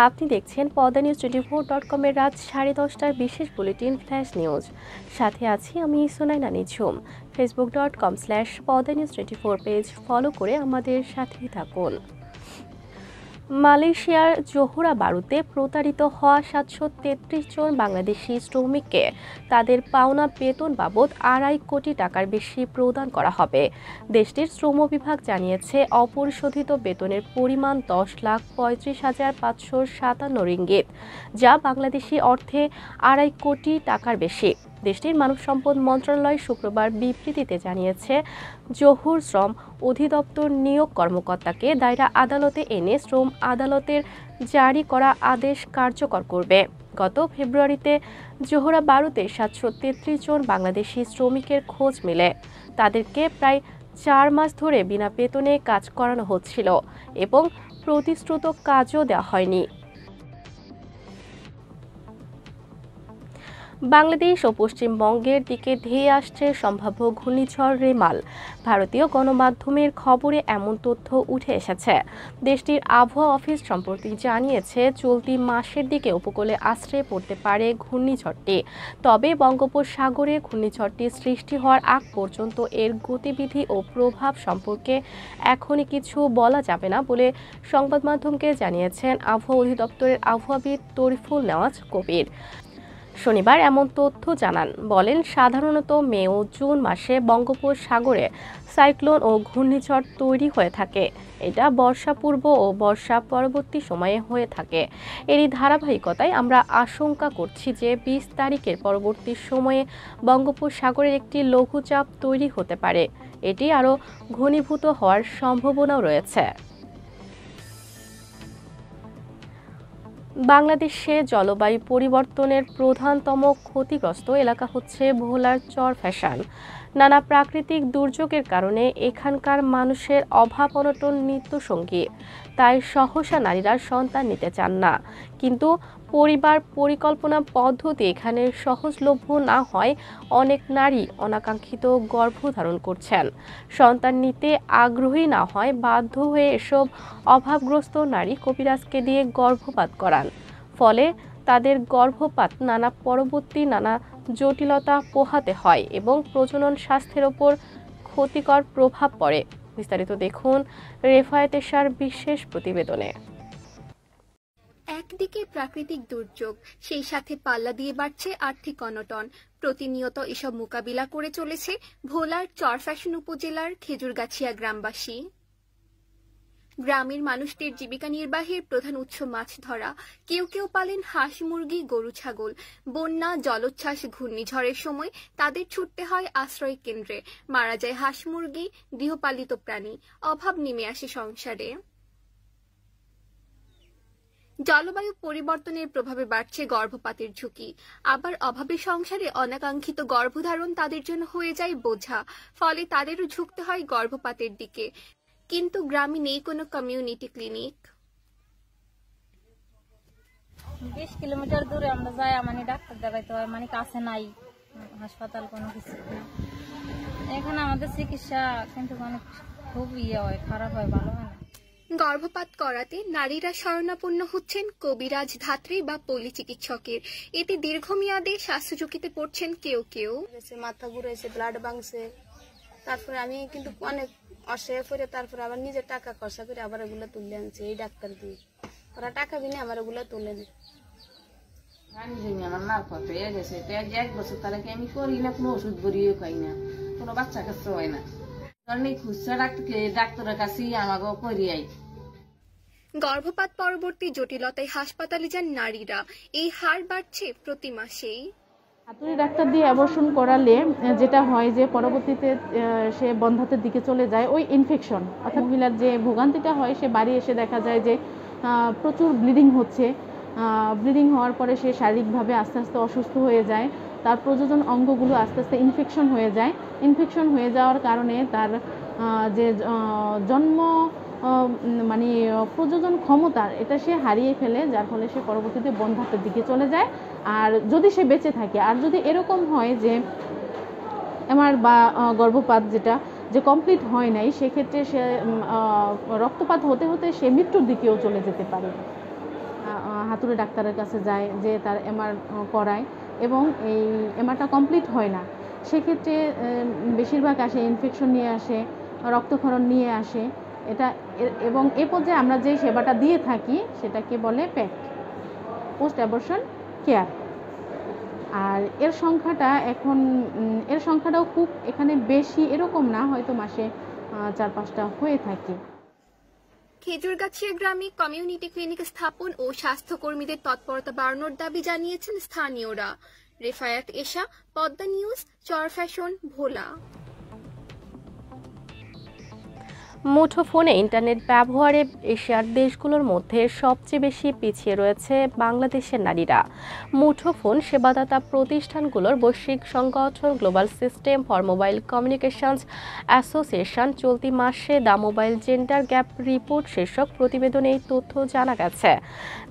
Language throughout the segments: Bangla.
আপনি দেখছেন পদ্মা নিউজ 24.com-এর রাত 10:30টার বিশেষ বুলেটিন ফ্ল্যাশ নিউজ। সাথে আছি আমি সোনাইনা নিঝুম। facebook.com/poddanews24 পেজ ফলো করে আমাদের সাথেই থাকুন। মালয়েশিয়ার জোহরা বারুতে প্রতারিত হওয়া 733 জন বাংলাদেশি শ্রমিককে তাদের পাওনা বেতন বাবদ 2.5 কোটি টাকার বেশি প্রদান করা হবে। দেশটির শ্রম বিভাগ জানিয়েছে, অপরিশোধিত বেতনের পরিমাণ 10,35,557 রিঙ্গিত, যা বাংলাদেশি অর্থে 2.5 কোটি টাকার বেশি। দেশটির মানব সম্পদ মন্ত্রণালয় শুক্রবার বিবৃতিতে জানিয়েছে, জহুর শ্রম অধিদপ্তর নিয়োগ কর্মকর্তাকে দায়রা আদালতে এনে শ্রম আদালতের জারি করা আদেশ কার্যকর করবে। গত ফেব্রুয়ারিতে জোহরা বারুতে 733 জন বাংলাদেশি শ্রমিকের খোঁজ মেলে। তাদেরকে প্রায় 4 মাস ধরে বিনা বেতনে কাজ করানো হচ্ছিল এবং প্রতিশ্রুত কাজও দেওয়া হয়নি। বাংলাদেশ ও পশ্চিমবঙ্গের দিকে ধেয়ে আসছে সম্ভাব্য ঘূর্ণিঝড় রেমাল। ভারতীয় গণমাধ্যমের খবরে এমন তথ্য উঠে এসেছে। দেশটির আবহাওয়া অফিস সম্প্রতি জানিয়েছে, চলতি মাসের দিকে উপকূলে আছড়ে পড়তে পারে ঘূর্ণিঝড়টি। তবে বঙ্গোপসাগরে ঘূর্ণিঝড়টি সৃষ্টি হওয়ার আগ পর্যন্ত এর গতিবিধি ও প্রভাব সম্পর্কে এখনই কিছু বলা যাবে না বলে সংবাদ মাধ্যমকে জানিয়েছেন আবহাওয়া অধিদপ্তরের আবহাওয়াবিদ তরিফুল নেওয়াজ কবির। শনিবার এমন তথ্য জানান, বলেন, সাধারণত মে ও জুন মাসে বঙ্গোপসাগরে সাইক্লোন ও ঘূর্ণিঝড় তৈরি হয়ে থাকে। এটা বর্ষা পূর্ব ও বর্ষা পরবর্তী সময়ে হয়ে থাকে। এরই ধারাবাহিকতায় আমরা আশঙ্কা করছি যে 20 তারিখের পরবর্তী সময়ে বঙ্গোপসাগরের একটি লঘুচাপ তৈরি হতে পারে। এটি আরও ঘনীভূত হওয়ার সম্ভাবনাও রয়েছে। বাংলাদেশে জলবায়ু পরিবর্তনের প্রধানতম ক্ষতিগ্রস্ত এলাকা হচ্ছে ভোলার চরফ্যাশন। নানা প্রাকৃতিক দুর্যোগের কারণে এখানকার মানুষের অভাব অনটন নিত্যসঙ্গী। তাই সহসা নারীরা সন্তান নিতে চান না। কিন্তু পরিবার পরিকল্পনা পদ্ধতি এখানে সহজলভ্য না হয় অনেক নারী অনাকাঙ্ক্ষিত গর্ভধারণ করছেন। সন্তান নিতে আগ্রহী না হয় বাধ্য হয়ে এসব অভাবগ্রস্ত নারী কবিরাজকে দিয়ে গর্ভপাত করান। ফলে তাদের গর্ভপাত নানা জটিলতা পোহাতে হয় এবং প্রজনন স্বাস্থ্যের ওপর ক্ষতিকর প্রভাব পড়ে। বিস্তারিত দেখুন রেফায়েতেশার বিশেষ প্রতিবেদনে। একদিকে প্রাকৃতিক দুর্যোগ, সেই সাথে পাল্লা দিয়ে বাড়ছে আর্থিক অনটন। প্রতিনিয়ত এসব মোকাবিলা করে চলেছে ভোলার চরফ্যাশন উপজেলার খেজুরগাছিয়া গ্রামবাসী। গ্রামের মানুষদের জীবিকা নির্বাহের প্রধান উৎস মাছ ধরা। কেউ কেউ পালেন হাঁস, মুরগি, গরু, ছাগল। বন্যা, জলোচ্ছ্বাস, ঘূর্ণিঝড়ের সময় তাদের ছুটতে হয় আশ্রয় কেন্দ্রে। মারা যায় হাঁস, মুরগি, গৃহপালিত প্রাণী। অভাব নেমে আসে সংসারে। জলবায়ু পরিবর্তনের প্রভাবে বাড়ছে গর্ভপাতের ঝুঁকি। আবার অভাবে সংসারে অনাকাঙ্ক্ষিত গর্ভধারণ তাদের জন্য হয়ে যায় বোঝা। ফলে তাদেরও ঝুঁকতে হয় গর্ভপাতের দিকে। কিন্তু গ্রামে নেই কোনো কমিউনিটি ক্লিনিক। 20 কিলোমিটার দূরে আমরা যাই, মানে ডাক্তার দেখাইতে হয়, মানে কাছে নাই হাসপাতাল, কোনো কিছু। এখানে আমাদের চিকিৎসা কিন্তু অনেক খুব হয়, খারাপ হয়, ভালো হয় না। গর্ভপাত করাতে নারীরা শরণাপন্ন হচ্ছেন কবিরাজ, ধাত্রী বা পল্লী চিকিৎসকের। এতে দীর্ঘমেয়াদে স্বাস্থ্য ঝুঁকিতে পড়ছেন কেউ কেউ। মাথা ঘুরেছে, ব্লাড ভাঙছে, তারপরে আমি কিন্তু অনেক অসহায় করে তারপরে আবার নিজের টাকা খরচা করে আবার এগুলো তুলে আনছে এই ডাক্তার দিয়ে। ওরা টাকা বিনে আমার ওগুলো তুলে নেয়। আমার মারফত হয়ে গেছে, 1 বছর তাহলে আমি করি না, কোনো ওষুধ বড়িও খাই না, কোনো বাচ্চা কাছে হয় না। কারণ এই খুচরা ডাক্তারের কাছেই আমাকে করি আই। গর্ভপাত পরবর্তী জটিলতায় হাসপাতালে যান নারীরা। এই হার বাড়ছে প্রতি মাসেই। হাতুড়ি ডাক্তার দিয়ে অ্যাবর্শন করালে যেটা হয় যে পরবর্তীতে সে বন্ধ্যাত্বের দিকে চলে যায়। ওই ইনফেকশন, অর্থাৎ মহিলার যে ভোগান্তিটা হয়, সে বাড়ি এসে দেখা যায় যে প্রচুর ব্লিডিং হচ্ছে। ব্লিডিং হওয়ার পরে সে শারীরিকভাবে আস্তে আস্তে অসুস্থ হয়ে যায়। তার প্রযোজন অঙ্গগুলো আস্তে আস্তে ইনফেকশন হয়ে যায়। ইনফেকশন হয়ে যাওয়ার কারণে তার যে জন্ম মানে প্রযোজন ক্ষমতা, এটা সে হারিয়ে ফেলে, যার ফলে সে পরবর্তীতে বন্ধ্যাত্বের দিকে চলে যায়। আর যদি সে বেঁচে থাকে, আর যদি এরকম হয় যে আমার বা গর্ভপাত যেটা যে কমপ্লিট হয় নাই, সেক্ষেত্রে সে রক্তপাত হতে হতে সে মৃত্যুর দিকেও চলে যেতে পারে। হাতুড়ে ডাক্তারের কাছে যায়, যে তার এমআর করায় এবং এই এমআরটা কমপ্লিট হয় না। সেক্ষেত্রে বেশিরভাগ আসে ইনফেকশন নিয়ে আসে, রক্তক্ষরণ নিয়ে আসে। এবং এ পর্যায়ে আমরা যে সেবাটা দিয়ে থাকি সেটাকে বলে প্যাক, পোস্ট অ্যাবর্শন কেয়ার। আর এর সংখ্যাটাও খুব এখানে বেশি এরকম না, হয়তো মাসে 4-5টা হয়ে থাকে। খেজুরগাছিয়া গ্রামে কমিউনিটি ক্লিনিক স্থাপন ও স্বাস্থ্যকর্মীদের তৎপরতা বাড়ানোর দাবি জানিয়েছেন স্থানীয়রা। রেফায়াত এশা, পদ্মা নিউজ, চরফ্যাশন, ভোলা। মুঠোফোনে ইন্টারনেট ব্যবহারে এশিয়ার দেশগুলোর মধ্যে সবচেয়ে বেশি পিছিয়ে রয়েছে বাংলাদেশের নারীরা। মুঠোফোন সেবাদাতা প্রতিষ্ঠানগুলোর বৈশ্বিক সংগঠন global system for mobile communications association চলতি মাসে the mobile gender gap report শীর্ষক প্রতিবেদনে এই তথ্য জানা গেছে।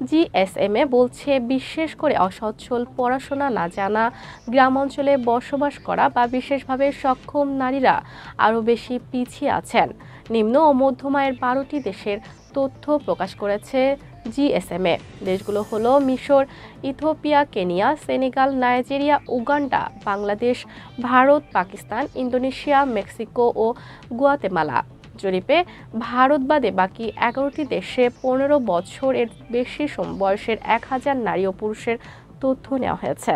জিএসএমএ বলছে, বিশেষ করে অসচ্ছল, পড়াশোনা না জানা, গ্রাম অঞ্চলে বসবাস করা বা বিশেষভাবে সক্ষম নারীরা আরও বেশি পিছিয়ে আছেন। নিম্ন ও মধ্যম আয়ের 12টি দেশের তথ্য প্রকাশ করেছে জিএসএমএ। দেশগুলো হলো মিশর, Ethiopia, Kenya, Senegal, Nigeria, Uganda, Bangladesh, Bharat, Pakistan, Indonesia, Mexico ও গুয়াতেমালা। জরিপে ভারত বাদে বাকি 11টি দেশে 15 বছর এর বেশি বয়সের 1000 নারী ও পুরুষের তথ্য নেওয়া হয়েছে।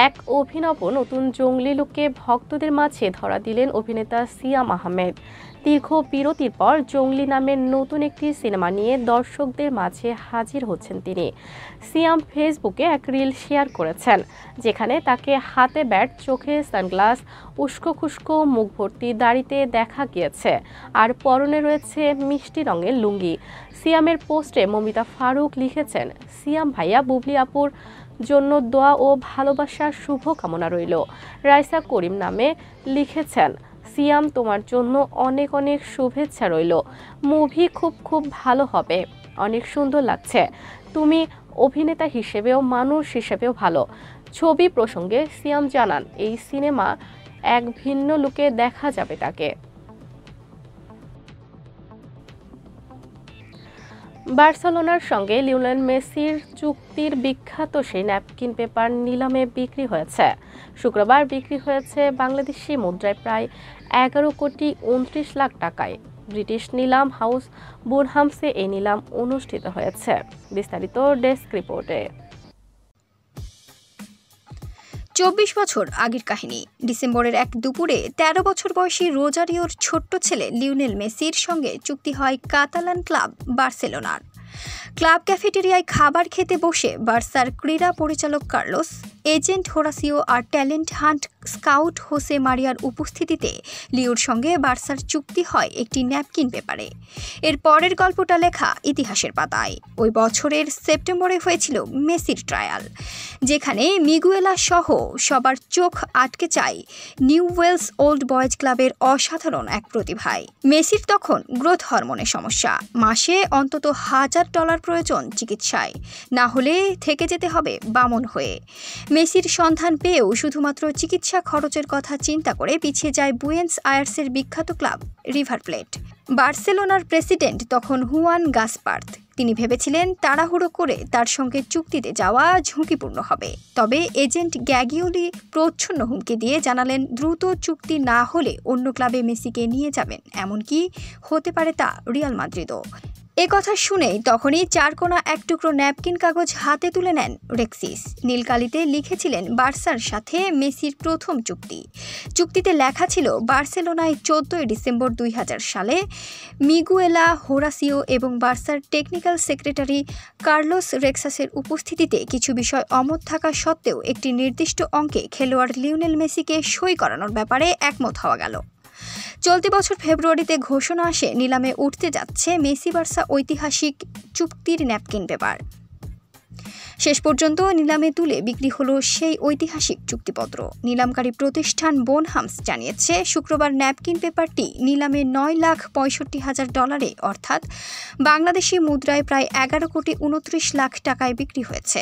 এক অভিনব নতুন জঙ্গলি লুকে ভক্তদের মাঝে ধরা দিলেন অভিনেতা সিয়াম আহমেদ। দীর্ঘ বিরতির পর জঙ্গলি নামের নতুন একটি সিনেমা নিয়ে দর্শকদের মাঝে হাজির হচ্ছেন তিনি। সিয়াম ফেসবুকে এক রিল শেয়ার করেছেন, যেখানে তাকে হাতে ব্যাট, চোখে সানগ্লাস, উস্কো খুস্কো মুখ ভর্তি দাড়িতে দেখা গিয়েছে, আর পরনে রয়েছে মিষ্টি রঙের লুঙ্গি। সিয়ামের পোস্টে মমিতা ফারুক লিখেছেন, সিয়াম ভাইয়া, বুবলি আপুর জন্য দোয়া ও ভালোবাসার শুভ কামনা রইল। রাইসা করিম নামে লিখেছেন, সিয়াম, তোমার জন্য অনেক অনেক শুভেচ্ছা রইল। মুভি খুব ভালো হবে, অনেক সুন্দর লাগছে। তুমি অভিনেতা হিসেবেও মানুষ হিসেবেও ভালো। ছবি প্রসঙ্গে সিয়াম জানান, এই সিনেমা এক ভিন্ন লুকে দেখা যাবে তাকে। বার্সেলোনার সঙ্গে লিওনেল মেসির চুক্তির বিখ্যাত সেই ন্যাপকিন পেপার নিলামে বিক্রি হয়েছে। শুক্রবার বিক্রি হয়েছে বাংলাদেশি মুদ্রায় প্রায় 11,29,00,000 টাকায়। ব্রিটিশ নিলাম হাউস বুনহামসে এই নিলাম অনুষ্ঠিত হয়েছে। বিস্তারিত ডেস্ক রিপোর্টে। 24 বছর আগের কাহিনী। ডিসেম্বরের এক দুপুরে 13 বছর বয়সী রোজারিওর ছোট্ট ছেলে লিওনেল মেসির সঙ্গে চুক্তি হয় কাতালান ক্লাব বার্সেলোনার। ক্লাব ক্যাফেটেরিয়ায় খাবার খেতে বসে বার্সার ক্রীড়া পরিচালক কার্লোস, এজেন্ট হোরাসিও আর ট্যালেন্ট হান্ট স্কাউট হোসে মারিয়ার উপস্থিতিতে লিওর সঙ্গে বার্সার চুক্তি হয় একটি ন্যাপকিন পেপারে। এর পরের গল্পটা লেখা ইতিহাসের পাতায়। ওই বছরের সেপ্টেম্বরে হয়েছিল মেসির ট্রায়াল, যেখানে মিগুয়েলা সহ সবার চোখ আটকে চায় নিউ ওয়েলস ওল্ড বয়েজ ক্লাবের অসাধারণ এক প্রতিভায়। মেসির তখন গ্রোথ হরমোনের সমস্যা। মাসে অন্তত $1000 প্রয়োজন চিকিৎসায়, না হলে থেকে যেতে হবে বামন হয়ে। মেসির সন্ধান পেয়েও শুধুমাত্র চিকিৎসা খরচের কথা চিন্তা করে পিছিয়ে যায় বুয়েন্স আয়ার্সের বিখ্যাত ক্লাব রিভার প্লেট। বার্সেলোনার প্রেসিডেন্ট তখন হুয়ান গাসপার্থ। তিনি ভেবেছিলেন তাড়াহুড়ো করে তার সঙ্গে চুক্তিতে যাওয়া ঝুঁকিপূর্ণ হবে। তবে এজেন্ট গ্যাগিওলি প্রচ্ছন্ন হুমকি দিয়ে জানালেন, দ্রুত চুক্তি না হলে অন্য ক্লাবে মেসিকে নিয়ে যাবেন, এমনকি হতে পারে তা রিয়াল মাদ্রিদও। এ কথা শুনেই তখনই চারকোনা এক টুকরো ন্যাপকিন কাগজ হাতে তুলে নেন রেক্সিস। নীলকালিতে লিখেছিলেন বার্সার সাথে মেসির প্রথম চুক্তি। চুক্তিতে লেখা ছিল, বার্সেলোনায় 14 ডিসেম্বর 2000 সালে মিগুয়েলা, হোরাসিও এবং বার্সার টেকনিক্যাল সেক্রেটারি কার্লোস রেক্সাসের উপস্থিতিতে কিছু বিষয় অমত থাকা সত্ত্বেও একটি নির্দিষ্ট অঙ্কে খেলোয়াড় লিওনেল মেসিকে সই করানোর ব্যাপারে একমত হওয়া গেল। চলতি বছর ফেব্রুয়ারিতে ঘোষণা আসে নিলামে উঠতে যাচ্ছে মেসি বার্সা ঐতিহাসিক চুক্তির ন্যাপকিন পেপার। শেষ পর্যন্ত নিলামে তুলে বিক্রি হলো সেই ঐতিহাসিক চুক্তিপত্র। নিলামকারী প্রতিষ্ঠান বোনহামস জানিয়েছে, শুক্রবার ন্যাপকিন পেপারটি নিলামে $9,65,000 অর্থাৎ বাংলাদেশি মুদ্রায় প্রায় 11,29,00,000 টাকায় বিক্রি হয়েছে।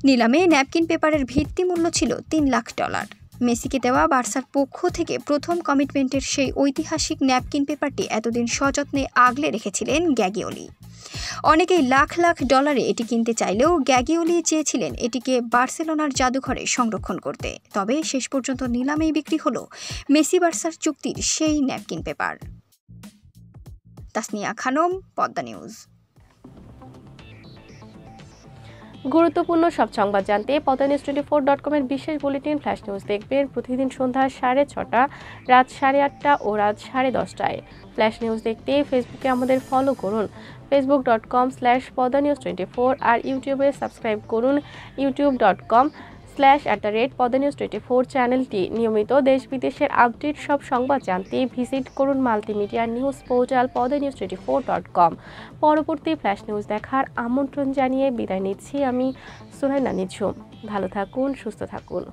নিলামে ন্যাপকিন পেপারের ভিত্তি মূল্য ছিল $3 লাখ। মেসিকে দেওয়া বার্সার পক্ষ থেকে প্রথম কমিটমেন্টের সেই ঐতিহাসিক ন্যাপকিন পেপারটি এতদিন সযত্নে আগলে রেখেছিলেন গ্যাগিওলি। অনেকেই লাখ লাখ ডলারে এটি কিনতে চাইলেও গ্যাগিওলি চেয়েছিলেন এটিকে বার্সেলোনার জাদুঘরে সংরক্ষণ করতে। তবে শেষ পর্যন্ত নিলামেই বিক্রি হলো মেসি বার্সার চুক্তির সেই napkin paper. Tasnia Khanam, Padma news. গুরুত্বপূর্ণ সব সংবাদ জানতে poddanews24.com এর বিশেষ বুলেটিন ফ্ল্যাশ নিউজ দেখবেন প্রতিদিন সন্ধ্যা 6:30, রাত 8:30 ও রাত 10:30টায়। ফ্ল্যাশ নিউজ দেখতে ফেসবুকে আমাদের ফলো করুন facebook.com/poddanews24 আর ইউটিউবে সাবস্ক্রাইব করুন youtube.com/poddanews24 চ্যানেলটি। নিয়মিত দেশ বিদেশের আপডেট সব সংবাদ জানতে ভিজিট করুন মাল্টিমিডিয়া নিউজ পোর্টাল poddanews24.com। পরবর্তী ফ্ল্যাশ নিউজ দেখার আমন্ত্রণ জানিয়ে বিদায় নিচ্ছি আমি সুহাইনা নিঝুম। ভালো থাকুন, সুস্থ থাকুন।